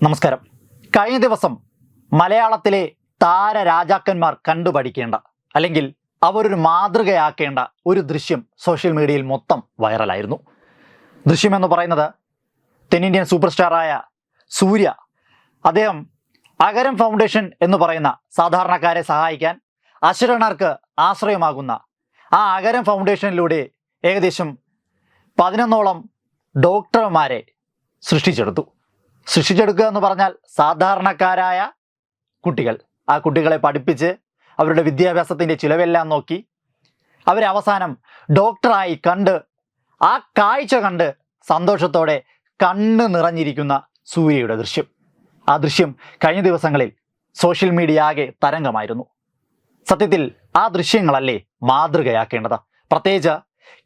നമസ്കാരം. കഴിഞ്ഞ ദിവസം മലയാളത്തിലെ താരരാജാക്കന്മാർ കണ്ടുപഠിക്കേണ്ട അല്ലെങ്കിൽ അവരൊരു മാതൃകയാക്കേണ്ട ഒരു ദൃശ്യം സോഷ്യൽ മീഡിയയിൽ മൊത്തം വൈറലായിരുന്നു. ദൃശ്യം എന്ന് പറയുന്നത് തെന്നിന്ത്യൻ സൂപ്പർ സ്റ്റാറായ സൂര്യ. അദ്ദേഹം അഗരം ഫൗണ്ടേഷൻ എന്ന് പറയുന്ന സാധാരണക്കാരെ സഹായിക്കാൻ അശരണർക്ക് ആശ്രയമാകുന്ന ആ അഗരം ഫൗണ്ടേഷനിലൂടെ ഏകദേശം 11ഓളം ഡോക്ടർമാരെ സൃഷ്ടിച്ചെടുക്കുക എന്ന് പറഞ്ഞാൽ സാധാരണക്കാരായ കുട്ടികൾ, ആ കുട്ടികളെ പഠിപ്പിച്ച് അവരുടെ വിദ്യാഭ്യാസത്തിൻ്റെ ചിലവെല്ലാം നോക്കി അവരെ അവസാനം ഡോക്ടറായി കണ്ട് ആ കാഴ്ച കണ്ട് സന്തോഷത്തോടെ കണ്ണ് നിറഞ്ഞിരിക്കുന്ന സൂര്യയുടെ ദൃശ്യം. ആ ദൃശ്യം കഴിഞ്ഞ ദിവസങ്ങളിൽ സോഷ്യൽ മീഡിയ ആകെ തരംഗമായിരുന്നു. സത്യത്തിൽ ആ ദൃശ്യങ്ങളല്ലേ മാതൃകയാക്കേണ്ടത്? പ്രത്യേകിച്ച്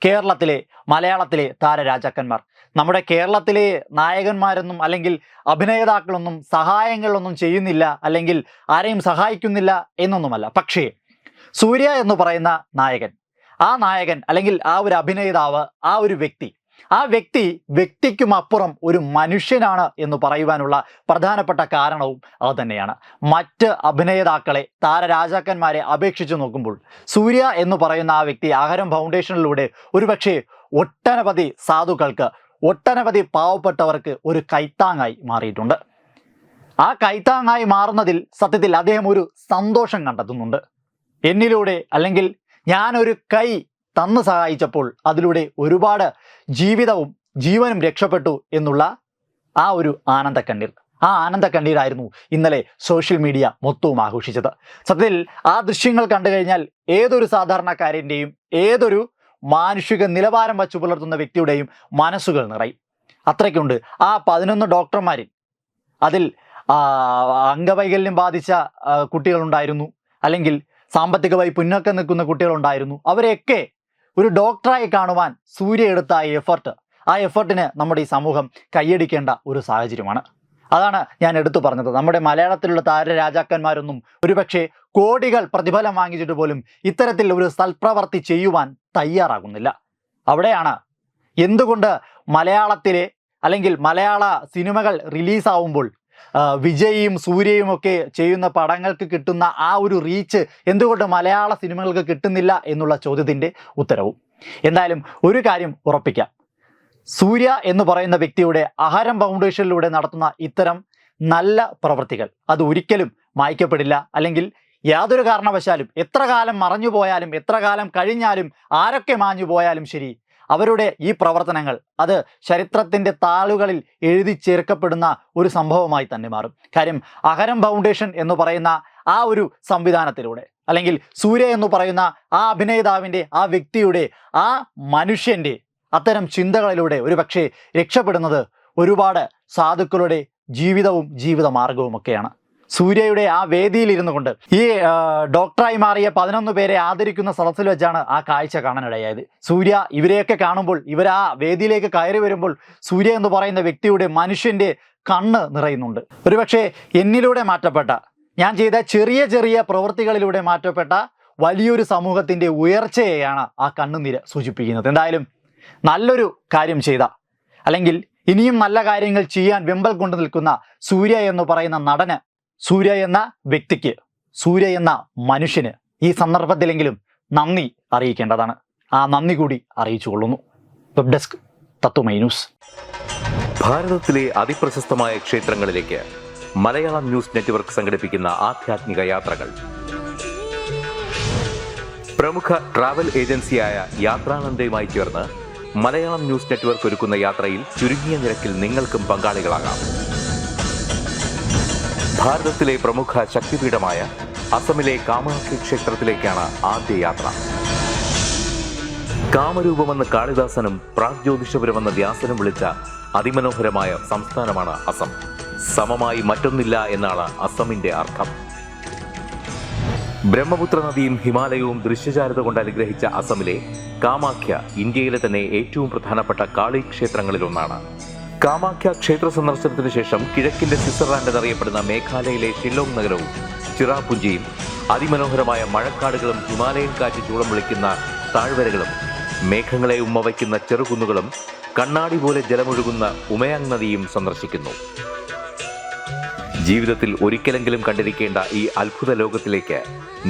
കേരളത്തിലെ മലയാളത്തിലെ താരരാജാക്കന്മാർ. നമ്മുടെ കേരളത്തിലെ നായകന്മാരൊന്നും അല്ലെങ്കിൽ അഭിനേതാക്കളൊന്നും സഹായങ്ങളൊന്നും ചെയ്യുന്നില്ല, അല്ലെങ്കിൽ ആരെയും സഹായിക്കുന്നില്ല എന്നൊന്നുമല്ല. പക്ഷേ സൂര്യ എന്ന് പറയുന്ന ആ നായകൻ അല്ലെങ്കിൽ ആ ഒരു അഭിനേതാവ്, ആ ഒരു വ്യക്തിക്കും അപ്പുറം ഒരു മനുഷ്യനാണ് എന്ന് പറയുവാനുള്ള പ്രധാനപ്പെട്ട കാരണവും അത് തന്നെയാണ്. മറ്റ് അഭിനേതാക്കളെ, താരരാജാക്കന്മാരെ അപേക്ഷിച്ച് നോക്കുമ്പോൾ സൂര്യ എന്ന് പറയുന്ന ആ വ്യക്തി അഗരം ഫൗണ്ടേഷനിലൂടെ ഒരുപക്ഷെ ഒട്ടനവധി സാധുക്കൾക്ക്, ഒട്ടനവധി പാവപ്പെട്ടവർക്ക് ഒരു കൈത്താങ്ങായി മാറിയിട്ടുണ്ട്. ആ കൈത്താങ്ങായി മാറുന്നതിൽ സത്യത്തിൽ അദ്ദേഹം ഒരു സന്തോഷം കണ്ടെത്തുന്നുണ്ട്. എന്നിലൂടെ അല്ലെങ്കിൽ ഞാനൊരു കൈ തന്ന് സഹായിച്ചപ്പോൾ അതിലൂടെ ഒരുപാട് ജീവനും രക്ഷപ്പെട്ടു എന്നുള്ള ആ ഒരു ആനന്ദക്കണ്ണീരായിരുന്നു ഇന്നലെ സോഷ്യൽ മീഡിയ മൊത്തവും ആഘോഷിച്ചത്. സത്യത്തിൽ ആ ദൃശ്യങ്ങൾ കണ്ടു കഴിഞ്ഞാൽ ഏതൊരു സാധാരണക്കാരൻ്റെയും ഏതൊരു മാനുഷിക നിലവാരം വച്ചു പുലർത്തുന്ന വ്യക്തിയുടെയും മനസ്സുകൾ നിറയും. അത്രയ്ക്കുണ്ട് ആ 11 ഡോക്ടർമാരിൽ. അതിൽ അംഗവൈകല്യം ബാധിച്ച കുട്ടികളുണ്ടായിരുന്നു, അല്ലെങ്കിൽ സാമ്പത്തികമായി പിന്നോക്കം നിൽക്കുന്ന കുട്ടികളുണ്ടായിരുന്നു. അവരെയൊക്കെ ഒരു ഡോക്ടറായി കാണുവാൻ സൂര്യ എടുത്ത ആ എഫർട്ടിന് നമ്മുടെ ഈ സമൂഹം കൈയടിക്കേണ്ട ഒരു സാഹചര്യമാണ്. അതാണ് ഞാൻ എടുത്തു പറഞ്ഞത്. നമ്മുടെ മലയാളത്തിലുള്ള താരരാജാക്കന്മാരൊന്നും ഒരുപക്ഷെ കോടികൾ പ്രതിഫലം വാങ്ങിച്ചിട്ട് പോലും ഇത്തരത്തിൽ ഒരു സൽപ്രവർത്തി ചെയ്യുവാൻ തയ്യാറാകുന്നില്ല. അവിടെയാണ് എന്തുകൊണ്ട് മലയാളത്തിലെ അല്ലെങ്കിൽ മലയാള സിനിമകൾ റിലീസാവുമ്പോൾ വിജയും സൂര്യയും ഒക്കെ ചെയ്യുന്ന പടങ്ങൾക്ക് കിട്ടുന്ന ആ ഒരു റീച്ച് എന്തുകൊണ്ട് മലയാള സിനിമകൾക്ക് കിട്ടുന്നില്ല എന്നുള്ള ചോദ്യത്തിൻ്റെ ഉത്തരവും. എന്തായാലും ഒരു കാര്യം ഉറപ്പിക്കാം, സൂര്യ എന്ന് പറയുന്ന വ്യക്തിയുടെ അഗരം ഫൗണ്ടേഷനിലൂടെ നടത്തുന്ന ഇത്തരം നല്ല പ്രവൃത്തികൾ അത് ഒരിക്കലും മായ്ക്കപ്പെടില്ല. അല്ലെങ്കിൽ യാതൊരു കാരണവശാലും എത്ര കാലം മറഞ്ഞു പോയാലും, എത്ര കാലം കഴിഞ്ഞാലും, ആരൊക്കെ മാഞ്ഞു പോയാലും ശരി, അവരുടെ ഈ പ്രവർത്തനങ്ങൾ അത് ചരിത്രത്തിൻ്റെ താളുകളിൽ എഴുതി ചേർക്കപ്പെടുന്ന ഒരു സംഭവമായി തന്നെ മാറും. കാര്യം അഗരം ഫൗണ്ടേഷൻ എന്ന് പറയുന്ന ആ ഒരു സംവിധാനത്തിലൂടെ, അല്ലെങ്കിൽ സൂര്യ എന്ന് പറയുന്ന ആ അഭിനേതാവിൻ്റെ, ആ വ്യക്തിയുടെ, ആ മനുഷ്യൻ്റെ അത്തരം ചിന്തകളിലൂടെ ഒരുപക്ഷെ രക്ഷപ്പെടുന്നത് ഒരുപാട് സാധുക്കളുടെ ജീവിതമാർഗവും ഒക്കെയാണ്. സൂര്യയുടെ ആ വേദിയിൽ ഇരുന്നു കൊണ്ട് ഈ ഡോക്ടറായി മാറിയ 11 പേരെ ആദരിക്കുന്ന സദസ്സിൽ വെച്ചാണ് ആ കാഴ്ച കാണാനിടയായത്. സൂര്യ ഇവരെയൊക്കെ കാണുമ്പോൾ, ഇവർ ആ വേദിയിലേക്ക് കയറി വരുമ്പോൾ സൂര്യ എന്ന് പറയുന്ന വ്യക്തിയുടെ, മനുഷ്യൻ്റെ കണ്ണ് നിറയുന്നുണ്ട്. ഒരുപക്ഷെ എന്നിലൂടെ മാറ്റപ്പെട്ട, ഞാൻ ചെയ്ത ചെറിയ പ്രവൃത്തികളിലൂടെ മാറ്റപ്പെട്ട വലിയൊരു സമൂഹത്തിൻ്റെ ഉയർച്ചയെയാണ് ആ കണ്ണുനീര് സൂചിപ്പിക്കുന്നത്. എന്തായാലും നല്ലൊരു കാര്യം ചെയ്ത, അല്ലെങ്കിൽ ഇനിയും നല്ല കാര്യങ്ങൾ ചെയ്യാൻ വെമ്പൽ കൊണ്ടു നിൽക്കുന്ന സൂര്യ എന്ന് പറയുന്ന നടന്, സൂര്യ എന്ന വ്യക്തിക്ക്, സൂര്യ എന്ന മനുഷ്യന് ഈ സന്ദർഭത്തിലെങ്കിലും നന്ദി അറിയിക്കേണ്ടതാണ്. ആ നന്ദി കൂടി അറിയിച്ചു കൊള്ളുന്നു. വെബ് ഡെസ്ക് തത്വമൈ ന്യൂസ്. ഭാരതത്തിലെ അതിപ്രശസ്തമായ ക്ഷേത്രങ്ങളിലേക്ക് മലയാളം ന്യൂസ് നെറ്റ്വർക്ക് സംഘടിപ്പിക്കുന്ന ആധ്യാത്മിക യാത്രകൾ. പ്രമുഖ ട്രാവൽ ഏജൻസിയായ യാത്രാനന്ദയുമായി ചേർന്ന് മലയാളം ന്യൂസ് നെറ്റ്വർക്ക് ഒരുക്കുന്ന യാത്രയിൽ ചുരുങ്ങിയ നിരക്കിൽ നിങ്ങൾക്കും പങ്കാളികളാകാം. ഭാരതത്തിലെ പ്രമുഖ ശക്തിപീഠമായ അസമിലെ കാമാഖ്യ ക്ഷേത്രത്തിലേക്കാണ് ആദ്യ യാത്ര. കാമരൂപമെന്ന് കാളിദാസനും പ്രാഗ്ജ്യോതിഷപുരമെന്ന് വ്യാസനും വിളിച്ച അതിമനോഹരമായ സംസ്ഥാനമാണ് അസം. സമമായി മറ്റൊന്നില്ല എന്നാണ് അസമിന്റെ അർത്ഥം. ബ്രഹ്മപുത്ര നദിയും ഹിമാലയവും ദൃശ്യചാരുത കൊണ്ട് അനുഗ്രഹിച്ച അസമിലെ കാമാഖ്യ ഇന്ത്യയിലെ തന്നെ ഏറ്റവും പ്രധാനപ്പെട്ട കാളി ക്ഷേത്രങ്ങളിലൊന്നാണ്. കാമാഖ്യ ക്ഷേത്ര സന്ദർശനത്തിന് ശേഷം കിഴക്കിന്റെ സ്വിറ്റ്സർലാൻഡ് എന്നറിയപ്പെടുന്ന മേഘാലയയിലെ ഷില്ലോങ് നഗരവും ചിറാപുഞ്ചിയും അതിമനോഹരമായ മഴക്കാടുകളും ഹിമാലയൻ കാറ്റ് ചൂളം വിളിക്കുന്ന താഴ്വരകളും മേഘങ്ങളെ ഉമ്മവയ്ക്കുന്ന ചെറുകുന്നുകളും കണ്ണാടി പോലെ ജലമൊഴുകുന്ന ഉമയാങ് നദിയും സന്ദർശിക്കുന്നു. ജീവിതത്തിൽ ഒരിക്കലെങ്കിലും കണ്ടിരിക്കേണ്ട ഈ അത്ഭുത ലോകത്തിലേക്ക്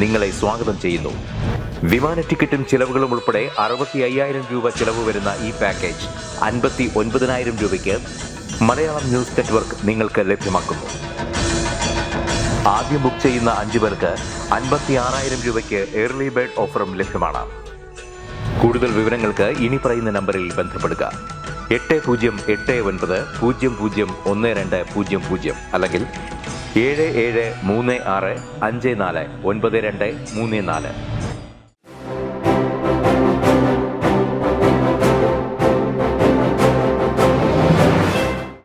നിങ്ങളെ സ്വാഗതം ചെയ്യുന്നു. വിമാന ടിക്കറ്റും ചിലവുകളും ഉൾപ്പെടെ 65,000 രൂപ ചിലവ് വരുന്ന ഈ പാക്കേജ് 59,000 രൂപയ്ക്ക് മലയാളം ന്യൂസ് നെറ്റ്വർക്ക് നിങ്ങൾക്ക് ലഭ്യമാക്കുന്നു. ആദ്യം ബുക്ക് ചെയ്യുന്ന 5 പേർക്ക് 56,000 രൂപയ്ക്ക് ഏർലി ബേർഡ് ഓഫറും ലഭ്യമാണ്. കൂടുതൽ വിവരങ്ങൾക്ക് ഇനി പറയുന്ന നമ്പറിൽ ബന്ധപ്പെടുക. 8089001200 അല്ലെങ്കിൽ 7736549234.